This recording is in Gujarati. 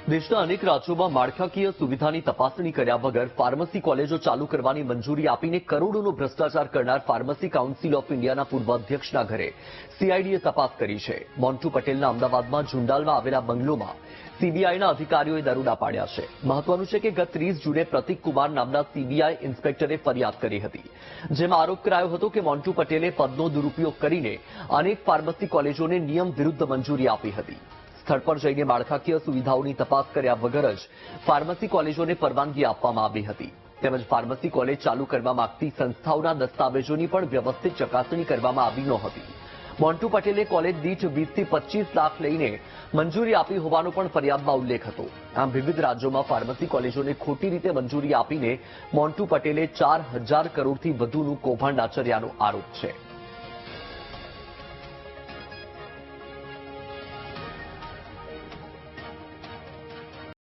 દેશના અનેક રાજ્યોમાં માળખાકીય સુવિધાની તપાસણી કર્યા વગર ફાર્મસી કોલેજો ચાલુ કરવાની મંજૂરી આપીને કરોડોનો ભ્રષ્ટાચાર કરનાર ફાર્મસી કાઉન્સિલ ઓફ ઇન્ડિયાના પૂર્વ અધ્યક્ષના ઘરે સીઆઈડીએ તપાસ કરી છે. મોન્ટુ પટેલના અમદાવાદમાં ઝુંડાલમાં આવેલા બંગલોમાં સીબીઆઈના અધિકારીઓએ દરોડા પાડ્યા છે. મહત્વનું છે કે ગત 30 જૂને પ્રતિક કુમાર નામના સીબીઆઈ ઇન્સ્પેક્ટરે ફરિયાદ કરી હતી, જેમાં આરોપ કરાયો હતો કે મોન્ટુ પટેલે પદનો દુરુપયોગ કરીને અનેક ફાર્મસી કોલેજોને નિયમ વિરુદ્ધ મંજૂરી આપી હતી. સ્થળ પર જઈને માળખાકીય સુવિધાઓની તપાસ કર્યા વગર જ ફાર્મસી કોલેજોને પરવાનગી આપવામાં આવી હતી. તેમજ ફાર્મસી કોલેજ ચાલુ કરવા માંગતી સંસ્થાઓના દસ્તાવેજોની પણ વ્યવસ્થિત ચકાસણી કરવામાં આવી નહોતી. મોન્ટુ પટેલે કોલેજ દીઠ 20 થી 25 લાખ લઈને મંજૂરી આપી હોવાનો પણ ફરિયાદમાં ઉલ્લેખ હતો. આમ વિવિધ રાજ્યોમાં ફાર્મસી કોલેજોને ખોટી રીતે મંજૂરી આપીને મોન્ટુ પટેલે 4,000 કરોડથી વધુનું કૌભાંડ આચર્યાનો આરોપ છે.